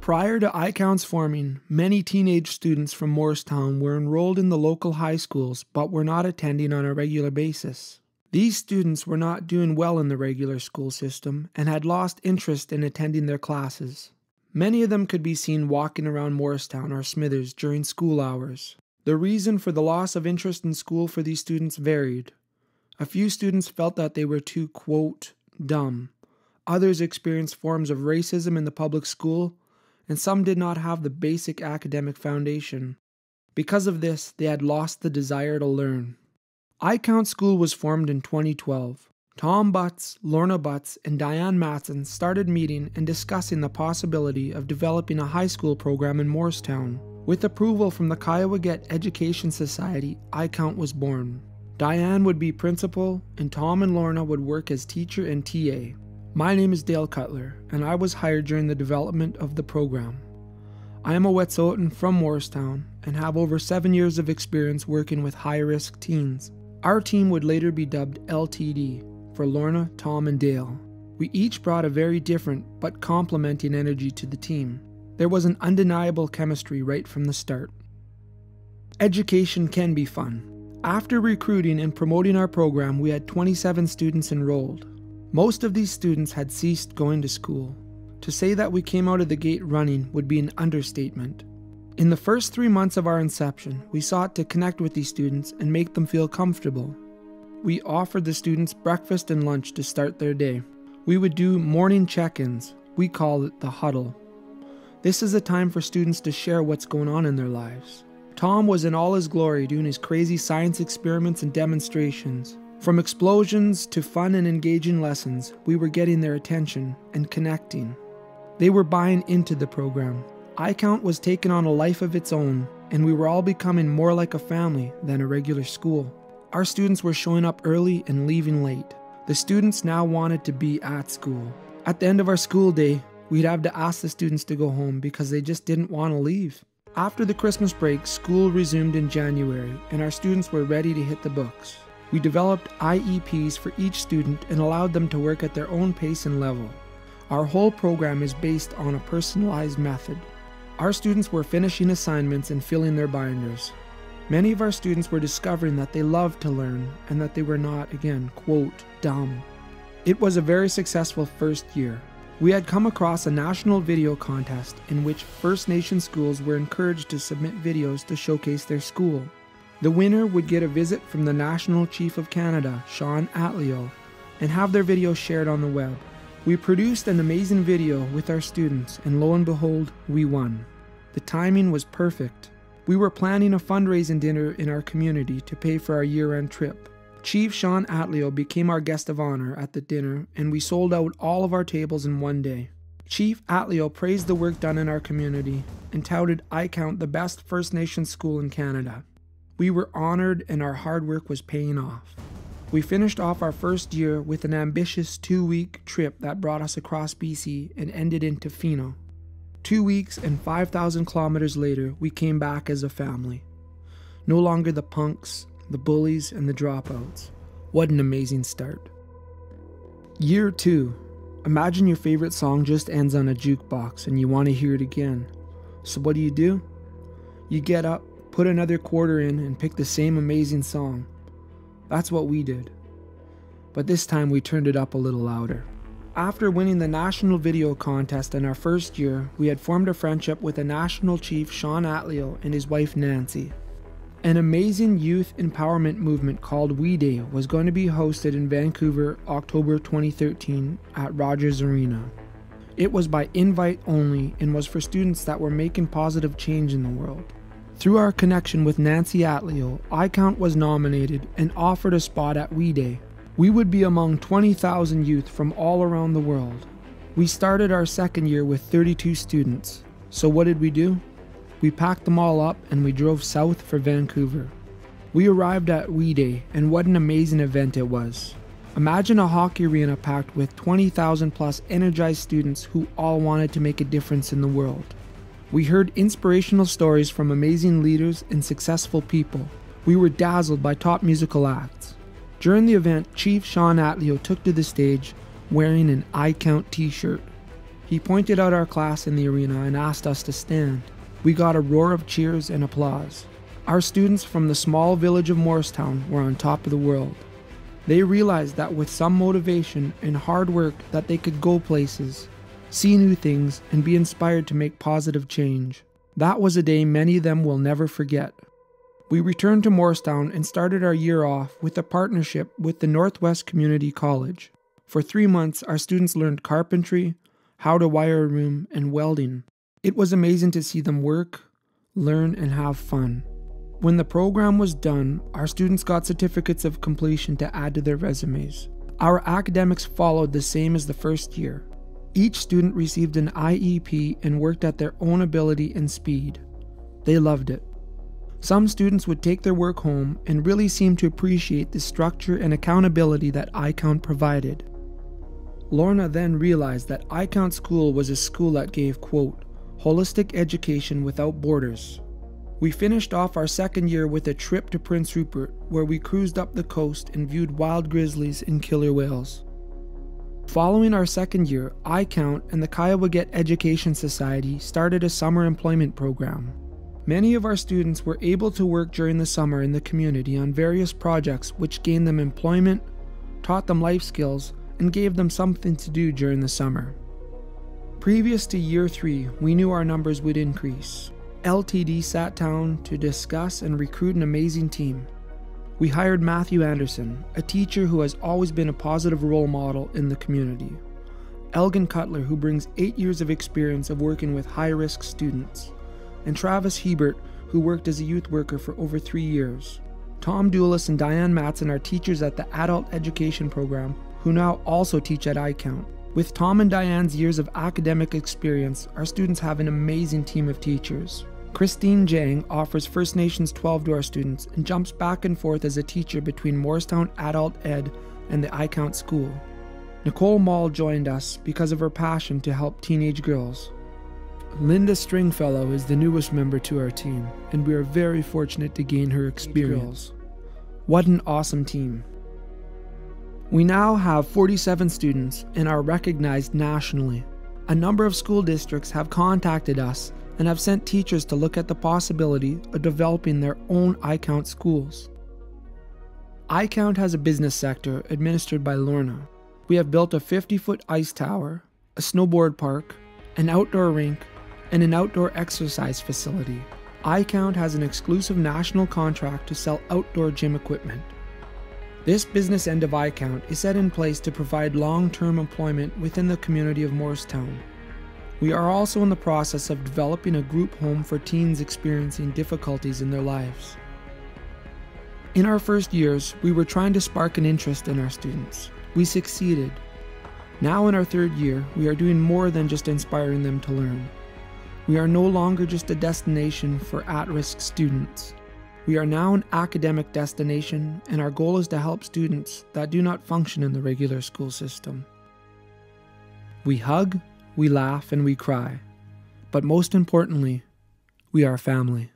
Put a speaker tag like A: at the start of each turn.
A: Prior to iCount's forming, many teenage students from Morristown were enrolled in the local high schools but were not attending on a regular basis. These students were not doing well in the regular school system and had lost interest in attending their classes. Many of them could be seen walking around Morristown or Smithers during school hours. The reason for the loss of interest in school for these students varied. A few students felt that they were too, quote, dumb. Others experienced forms of racism in the public school, and some did not have the basic academic foundation. Because of this, they had lost the desire to learn. iCount School was formed in 2012. Tom Butts, Lorna Butts, and Diane Matson started meeting and discussing the possibility of developing a high school program in Morristown. With approval from the Kiowa-Get Education Society, iCount was born. Diane would be principal, and Tom and Lorna would work as teacher and TA. My name is Dale Cutler, and I was hired during the development of the program. I am a Wet'suwet'en from Morristown and have over 7 years of experience working with high-risk teens. Our team would later be dubbed LTD, for Lorna, Tom, and Dale. We each brought a very different but complementing energy to the team. There was an undeniable chemistry right from the start. Education can be fun. After recruiting and promoting our program, we had 27 students enrolled. Most of these students had ceased going to school. To say that we came out of the gate running would be an understatement. In the first 3 months of our inception, we sought to connect with these students and make them feel comfortable. We offered the students breakfast and lunch to start their day. We would do morning check-ins. We call it the huddle. This is a time for students to share what's going on in their lives. Tom was in all his glory doing his crazy science experiments and demonstrations. From explosions to fun and engaging lessons, we were getting their attention and connecting. They were buying into the program. iCount was taking on a life of its own, and we were all becoming more like a family than a regular school. Our students were showing up early and leaving late. The students now wanted to be at school. At the end of our school day, we'd have to ask the students to go home because they just didn't want to leave. After the Christmas break, school resumed in January, and our students were ready to hit the books. We developed IEPs for each student and allowed them to work at their own pace and level. Our whole program is based on a personalized method. Our students were finishing assignments and filling their binders. Many of our students were discovering that they loved to learn and that they were not, again, quote, dumb. It was a very successful first year. We had come across a national video contest in which First Nation schools were encouraged to submit videos to showcase their school. The winner would get a visit from the National Chief of Canada, Sean Atleo, and have their video shared on the web. We produced an amazing video with our students, and lo and behold, we won. The timing was perfect. We were planning a fundraising dinner in our community to pay for our year-end trip. Chief Sean Atleo became our guest of honor at the dinner, and we sold out all of our tables in one day. Chief Atleo praised the work done in our community and touted iCount the best First Nation school in Canada. We were honored and our hard work was paying off. We finished off our first year with an ambitious 2-week trip that brought us across BC and ended in Tofino. 2 weeks and 5,000 kilometers later, we came back as a family. No longer the punks, the bullies, and the dropouts. What an amazing start. Year 2. Imagine your favorite song just ends on a jukebox and you want to hear it again. So what do? You get up, put another quarter in, and pick the same amazing song. That's what we did. But this time we turned it up a little louder. After winning the national video contest in our first year, we had formed a friendship with the national chief Sean Atleo and his wife Nancy. An amazing youth empowerment movement called We Day was going to be hosted in Vancouver October 2013 at Rogers Arena. It was by invite only and was for students that were making positive change in the world. Through our connection with Nancy Atleo, iCount was nominated and offered a spot at We Day. We would be among 20,000 youth from all around the world. We started our second year with 32 students. So what did we do? We packed them all up and we drove south for Vancouver. We arrived at We Day, and what an amazing event it was. Imagine a hockey arena packed with 20,000 plus energized students who all wanted to make a difference in the world. We heard inspirational stories from amazing leaders and successful people. We were dazzled by top musical acts. During the event, Chief Sean Atleo took to the stage wearing an iCount t-shirt. He pointed out our class in the arena and asked us to stand. We got a roar of cheers and applause. Our students from the small village of Morristown were on top of the world. They realized that with some motivation and hard work that they could go places, see new things, and be inspired to make positive change. That was a day many of them will never forget. We returned to Morristown and started our year off with a partnership with the Northwest Community College. For 3 months, our students learned carpentry, how to wire a room, and welding. It was amazing to see them work, learn, and have fun. When the program was done, our students got certificates of completion to add to their resumes. Our academics followed the same as the first year. Each student received an IEP and worked at their own ability and speed. They loved it. Some students would take their work home and really seemed to appreciate the structure and accountability that iCount provided. Lorna then realized that iCount School was a school that gave, quote, holistic education without borders. We finished off our second year with a trip to Prince Rupert, where we cruised up the coast and viewed wild grizzlies and killer whales. Following our second year, iCount and the Kiowa Education Society started a summer employment program. Many of our students were able to work during the summer in the community on various projects which gained them employment, taught them life skills, and gave them something to do during the summer. Previous to year 3, we knew our numbers would increase. LTD sat down to discuss and recruit an amazing team. We hired Matthew Anderson, a teacher who has always been a positive role model in the community. Elgin Cutler, who brings 8 years of experience of working with high-risk students. And Travis Hebert, who worked as a youth worker for over 3 years. Tom Doulis and Diane Matson are teachers at the Adult Education Program, who now also teach at iCount. With Tom and Diane's years of academic experience, our students have an amazing team of teachers. Christine Jang offers First Nations 12 to our students and jumps back and forth as a teacher between Morristown Adult Ed and the iCount School. Nicole Mall joined us because of her passion to help teenage girls. Linda Stringfellow is the newest member to our team, and we are very fortunate to gain her experience. What an awesome team. We now have 47 students and are recognized nationally. A number of school districts have contacted us and have sent teachers to look at the possibility of developing their own iCount schools. iCount has a business sector administered by Lorna. We have built a 50-foot ice tower, a snowboard park, an outdoor rink, and an outdoor exercise facility. iCount has an exclusive national contract to sell outdoor gym equipment. This business end of iCount is set in place to provide long-term employment within the community of Morristown. We are also in the process of developing a group home for teens experiencing difficulties in their lives. In our first years, we were trying to spark an interest in our students. We succeeded. Now in our third year, we are doing more than just inspiring them to learn. We are no longer just a destination for at-risk students. We are now an academic destination, and our goal is to help students that do not function in the regular school system. We hug, we laugh, and we cry. But most importantly, we are family.